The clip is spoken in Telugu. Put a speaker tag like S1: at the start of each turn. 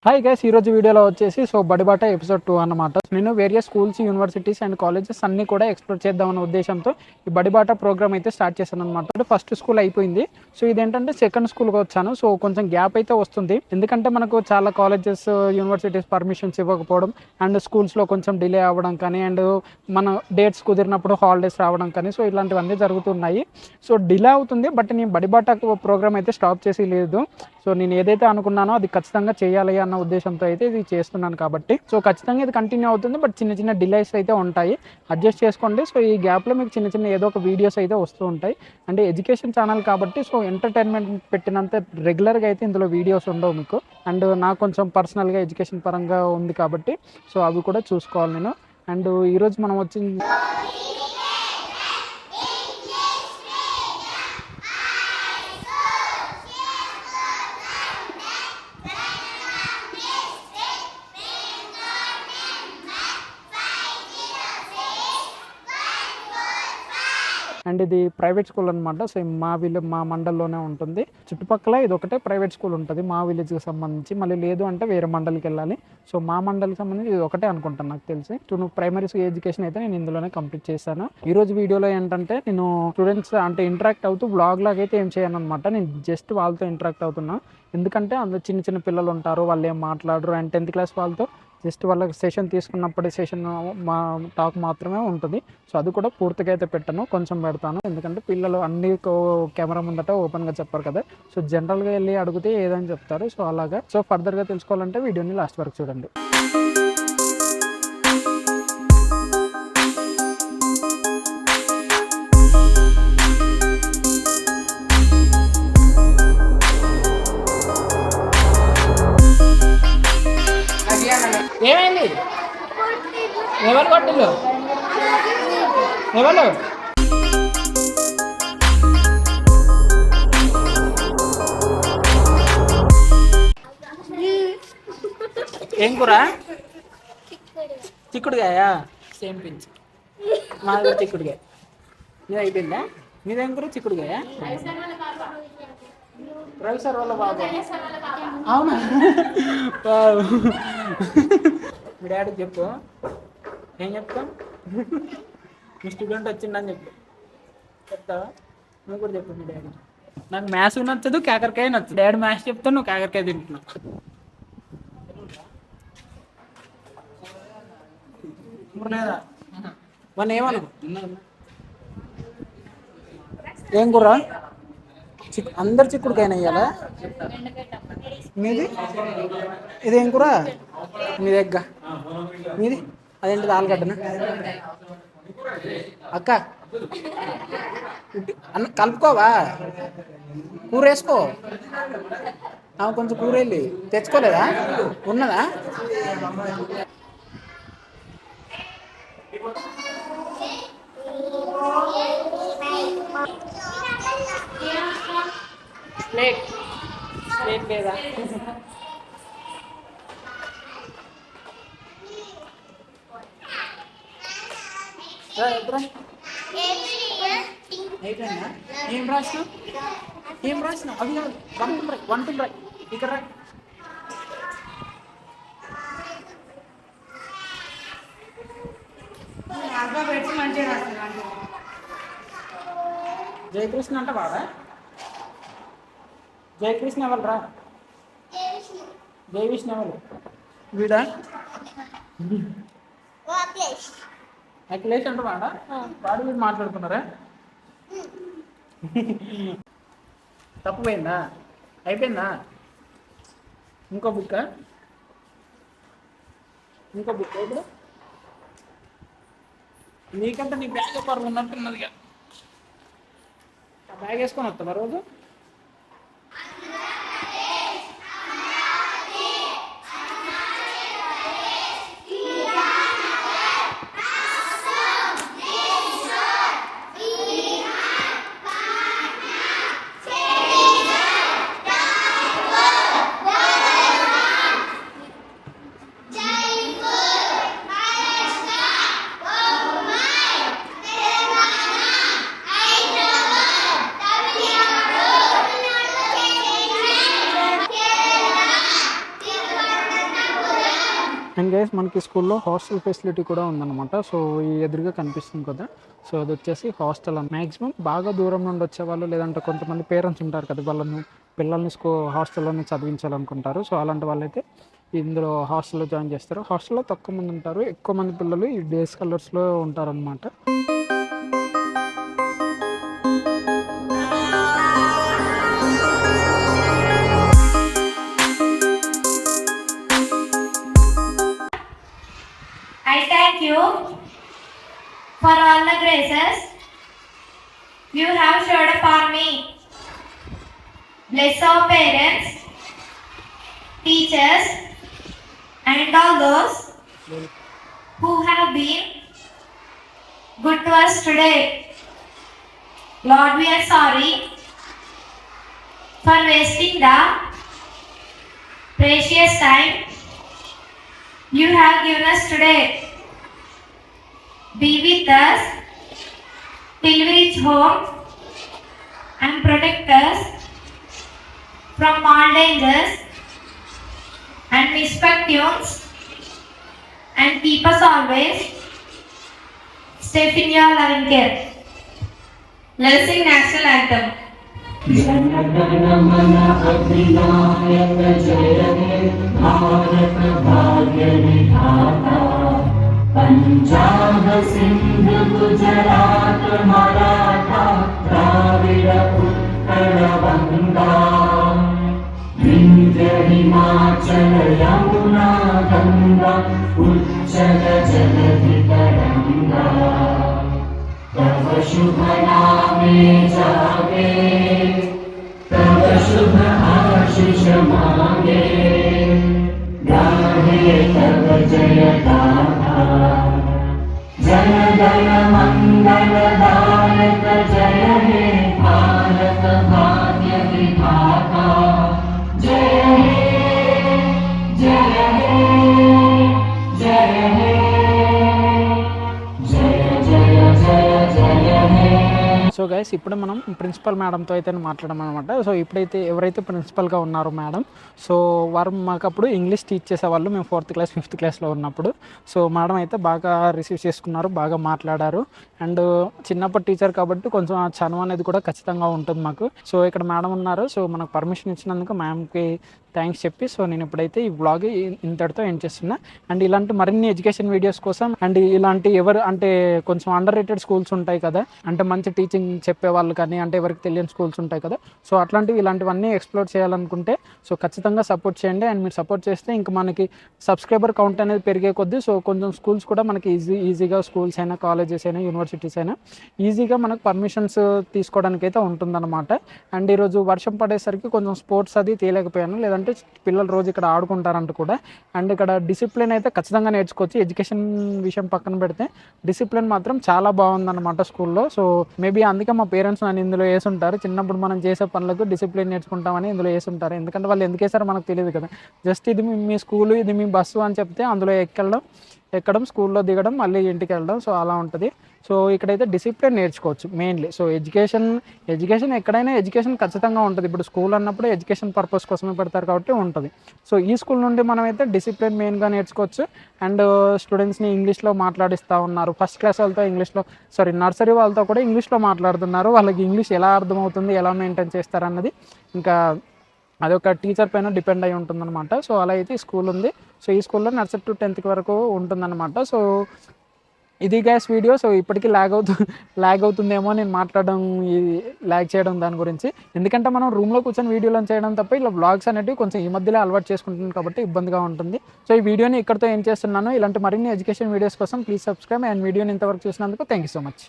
S1: హాయ్ గైస్, ఈరోజు వీడియోలో వచ్చేసి బడిబాట ఎపిసోడ్ 2 అన్నమాట. నేను various schools, universities and colleges అన్ని కూడా ఎక్స్ప్లోర్ చేద్దామన్న ఉద్దేశంతో ఈ బడిబాట ప్రోగ్రామ్ అయితే స్టార్ట్ చేశాను అనమాట. ఫస్ట్ స్కూల్ అయిపోయింది. సో ఇదేంటంటే సెకండ్ స్కూల్కి వచ్చాను. సో కొంచెం గ్యాప్ అయితే వస్తుంది, ఎందుకంటే మనకు చాలా కాలేజెస్, యూనివర్సిటీస్ పర్మిషన్స్ ఇవ్వకపోవడం అండ్ స్కూల్స్లో కొంచెం డిలే అవ్వడం కానీ అండ్ మన డేట్స్ కుదిరినప్పుడు హాలిడేస్ రావడం కానీ సో ఇలాంటివన్నీ జరుగుతున్నాయి. సో డిలే అవుతుంది, బట్ నేను బడిబాట ప్రోగ్రామ్ అయితే స్టాప్ చేసి లేదు. సో నేను ఏదైతే అనుకున్నానో అది ఖచ్చితంగా చేయాలి అన్న ఉద్దేశంతో అయితే ఇది చేస్తున్నాను కాబట్టి సో ఖచ్చితంగా ఇది కంటిన్యూ అవుతుంది. బట్ చిన్న చిన్న డిలేస్ అయితే ఉంటాయి, అడ్జస్ట్ చేసుకోండి. సో ఈ గ్యాప్లో మీకు చిన్న చిన్న ఏదో ఒక వీడియోస్ అయితే వస్తూ ఉంటాయి. అంటే ఎడ్యుకేషన్ ఛానల్ కాబట్టి సో ఎంటర్టైన్మెంట్ పెట్టినంత రెగ్యులర్గా అయితే ఇందులో వీడియోస్ ఉండవు మీకు. అండ్ నాకు కొంచెం పర్సనల్గా ఎడ్యుకేషన్ పరంగా ఉంది కాబట్టి సో అవి కూడా చూసుకోవాలి నేను. అండ్ ఈరోజు మనం వచ్చింది అండ్ ఇది ప్రైవేట్ స్కూల్ అనమాట. సో మా మండల్లోనే ఉంటుంది. చుట్టుపక్కల ఇది ఒకటే ప్రైవేట్ స్కూల్ ఉంటుంది మా విలేజ్కి సంబంధించి. మళ్ళీ లేదు అంటే వేరే మండలికి వెళ్ళాలి. సో మా మండలికి సంబంధించి ఇది ఒకటే అనుకుంటాను నాకు తెలిసి. ప్రైమరీ ఎడ్యుకేషన్ అయితే నేను ఇందులోనే కంప్లీట్ చేశాను. ఈ రోజు వీడియోలో ఏంటంటే నేను స్టూడెంట్స్ అంటే ఇంటరాక్ట్ అవుతూ బ్లాగ్ లాగా అయితే ఏం చేయను అనమాట. నేను జస్ట్ వాళ్ళతో ఇంటరాక్ట్ అవుతున్నా, ఎందుకంటే అందులో చిన్న చిన్న పిల్లలు ఉంటారు, వాళ్ళు ఏం మాట్లాడరు. అండ్ 10th క్లాస్ వాళ్ళతో జస్ట్ వాళ్ళకి సెషన్ తీసుకున్నప్పుడే సెషన్ మా టాక్ మాత్రమే ఉంటుంది. సో అది కూడా పూర్తిగా అయితే పెట్టను, కొంచెం పెడతాను, ఎందుకంటే పిల్లలు అన్ని కెమెరా ముందట ఓపెన్గా చెప్పారు కదా. సో జనరల్గా వెళ్ళి అడిగితే ఏదని చెప్తారు. సో అలాగా. సో ఫర్దర్గా తెలుసుకోవాలంటే వీడియోని లాస్ట్ వరకు చూడండి. ఏమైంది? ఎవరు కొట్టిల్లు? ఎవరు? ఏం కూర? చిక్కుడుగాయ. Same pinch. మాది కూడా చిక్కుడుగాయ. మీద అయిపోయిందా? మీదేం కూర? చిక్కుడుగాయ. రవి సార్ వాళ్ళ బాబు. అవునా? మీ డాడీకి చెప్పు. ఏం చెప్తాం? మీ స్టూడెంట్ వచ్చిండని చెప్పు. చెప్తావా? నువ్వు కూడా చెప్పు మీ డాడీ. నాకు మ్యాథ్స్ నచ్చదు, కాకరకాయ నచ్చదు. డాడీ మ్యాథ్స్ చెప్తాను, నువ్వు కాకరకాయ తింటున్నావు. లేదా మన ఏమను? ఏం కూర? అందరు చిక్కుడుకాయన అయ్యాలా? మీది? ఇదేం కూర? మీది ఎగ్గ. మీది అదేంటిది? ఆలుగడ్డనా? అక్క అన్న కలుపుకోవా? కూర వేసుకో. కొంచెం కూర వెళ్ళి తెచ్చుకోలేదా? ఉన్నదా? ప్లేట్ లేదా? ఏం రాసినావు? ఏం రాసినావు? అవి కాదు, 1 2 రాయి. ఇక్కడ రా. జయకృష్ణ అంటే వాడా? జయకృష్ణ ఎవరు రా? జయవిష్ణు ఎవరు? వీడా? అఖిలేష్ అంటే వాడా? వాడు వీడు మాట్లాడుతున్నారా? తప్పుపోయిందా? అయిపోయిందా? ఇంకో బుక్ ఇప్పుడు నీకంటే నీ బ్యాగ్ పరువు ఉన్నట్టున్నది. బ్యాగ్ వేసుకొని వస్తావా రోజు? అండ్ గైస్ మనకి స్కూల్లో హాస్టల్ ఫెసిలిటీ కూడా ఉందన్నమాట. సో ఈ ఎదురుగా కనిపిస్తుంది కదా, సో అది వచ్చేసి హాస్టల్. మ్యాక్సిమం బాగా దూరం నుండి వచ్చేవాళ్ళు, లేదంటే కొంతమంది పేరెంట్స్ ఉంటారు కదా, వాళ్ళని పిల్లల్ని హాస్టల్లోనే చదివించాలనుకుంటారు. సో అలాంటి వాళ్ళైతే ఇందులో హాస్టల్లో జాయిన్ చేస్తారు. హాస్టల్లో తక్కువ మంది ఉంటారు, ఎక్కువ మంది పిల్లలు ఈ డేస్ కలర్స్లో ఉంటారనమాట.
S2: I thank you for all the graces you have showed upon me. Bless our parents, teachers, and all those who have been good to us today. Lord, we are sorry for wasting the precious time you have given us today. Be with us till we reach home and protect us from all dangers and misfortunes, and keep us always safe in your loving care. Let us sing national anthem.
S3: Jana Gana Mana अधिनायक जय हे भारत भाग्य विधाता पंजाब सिंध गुजरात मराठा द्राविड़ उत्कल बंगा विंध्य हिमाचल यमुना गंगा उच्चल जलधि तरंगा तव शुभ नामे जागे तव शुभ आशीष मांगे गाहे तव जय गाथा जन गण मंगल दायक जय हे भारत भाग्य विधाता जय हे जय हे जय हे
S1: సో గైస్ ఇప్పుడు మనం ప్రిన్సిపల్ మేడంతో అయితే మాట్లాడమన్నమాట. సో ఇప్పుడైతే ఎవరైతే ప్రిన్సిపల్గా ఉన్నారో మేడం, సో వారు మాకు అప్పుడు ఇంగ్లీష్ టీచ్ చేసేవాళ్ళు మేము 4th క్లాస్ 5th క్లాస్లో ఉన్నప్పుడు. సో మేడం అయితే బాగా రిసీవ్ చేసుకున్నారు, బాగా మాట్లాడారు. అండ్ చిన్నప్పటి టీచర్ కాబట్టి కొంచెం ఆ చనువు అనేది కూడా ఖచ్చితంగా ఉంటుంది మాకు. సో ఇక్కడ మేడం ఉన్నారు, సో మనకు పర్మిషన్ ఇచ్చినందుకు మ్యామ్కి థ్యాంక్స్ చెప్పి, సో నేను ఇప్పుడైతే ఈ వ్లాగ్ ఇంతటితో ఎండ్ చేస్తున్నా. అండ్ ఇలాంటి మరిన్ని ఎడ్యుకేషన్ వీడియోస్ కోసం, అండ్ ఇలాంటి ఎవరు అంటే కొంచెం అండర్ రేటెడ్ స్కూల్స్ ఉంటాయి కదా, అంటే మంచి టీచింగ్ చెప్పే వాళ్ళు కానీ, అంటే ఎవరికి తెలియని స్కూల్స్ ఉంటాయి కదా, సో ఇలాంటివన్నీ ఎక్స్ప్లోర్ చేయాలనుకుంటే సో ఖచ్చితంగా సపోర్ట్ చేయండి. అండ్ మీరు సపోర్ట్ చేస్తే ఇంకా మనకి సబ్స్క్రైబర్ కౌంట్ అనేది పెరిగే కొద్దీ సో కొంచెం స్కూల్స్ కూడా మనకి ఈజీగా స్కూల్స్ అయినా కాలేజెస్ అయినా యూనివర్సిటీస్ అయినా ఈజీగా మనకు పర్మిషన్స్ తీసుకోవడానికి అయితే ఉంటుందన్నమాట. అండ్ ఈరోజు వర్షం పడేసరికి కొంచెం స్పోర్ట్స్ అది తేలేకపోయాను, లేదంటే పిల్లలు రోజు ఇక్కడ ఆడుకుంటారంట కూడా. అండ్ ఇక్కడ డిసిప్లిన్ అయితే ఖచ్చితంగా నేర్చుకోవచ్చు. ఎడ్యుకేషన్ విషయం పక్కన పెడితే డిసిప్లిన్ మాత్రం చాలా బాగుందన్నమాట స్కూల్లో. సో మేబీ అందుకే మా పేరెంట్స్ నన్ను ఇందులో వేసుంటారు. చిన్నప్పుడు మనం చేసే పనులకు డిసిప్లిన్ నేర్చుకుంటామని ఇందులో వేసుంటారు. ఎందుకంటే వాళ్ళు ఎందుకు వేసారో మనకు తెలియదు కదా, జస్ట్ ఇది మీ స్కూలు, ఇది మీ బస్సు అని చెప్తే అందులో ఎక్కడం స్కూల్లో దిగడం మళ్ళీ ఇంటికి వెళ్ళడం, సో అలా ఉంటుంది. సో ఇక్కడైతే డిసిప్లిన్ నేర్చుకోవచ్చు మెయిన్లీ. సో ఎడ్యుకేషన్ ఎక్కడైనా ఎడ్యుకేషన్ ఖచ్చితంగా ఉంటుంది. ఇప్పుడు స్కూల్ అన్నప్పుడు ఎడ్యుకేషన్ పర్పస్ కోసమే పెడతారు కాబట్టి ఉంటుంది. సో ఈ స్కూల్ నుండి మనమైతే డిసిప్లిన్ మెయిన్గా నేర్చుకోవచ్చు. అండ్ స్టూడెంట్స్ని ఇంగ్లీష్లో మాట్లాడిస్తూ ఉన్నారు. ఫస్ట్ క్లాస్ వాళ్ళతో నర్సరీ వాళ్ళతో కూడా ఇంగ్లీష్లో మాట్లాడుతున్నారు. వాళ్ళకి ఇంగ్లీష్ ఎలా అర్థమవుతుంది, ఎలా మెయింటైన్ చేస్తారన్నది ఇంకా అదొక టీచర్ పైన డిపెండ్ అయి ఉంటుందన్నమాట. సో అలా అయితే ఈ స్కూల్ ఉంది. సో ఈ స్కూల్లో నర్సరీ to 10th వరకు ఉంటుందన్నమాట. సో ఇది గ్యాస్ వీడియో. సో ఇప్పటికీ ల్యాగ్ అవుతుందేమో నేను మాట్లాడడం, ల్యాగ్ చేయడం దాని గురించి. ఎందుకంటే మనం రూమ్లో కూర్చొని వీడియోలను చేయడం తప్ప ఇలా వ్లాగ్స్ అనేవి కొంచెం ఈ మధ్యలో అలవాటు చేసుకుంటున్నాను కాబట్టి ఇబ్బందిగా ఉంటుంది. సో ఈ వీడియోని ఇక్కడితో ఏం చేస్తున్నాను. ఇలాంటి మరిన్ని ఎడ్యుకేషన్ వీడియోస్ కోసం ప్లీజ్ సబ్స్క్రైబ్. అండ్ వీడియోని ఇంతవరకు చూసినందుకు థ్యాంక్ యూ సో మచ్.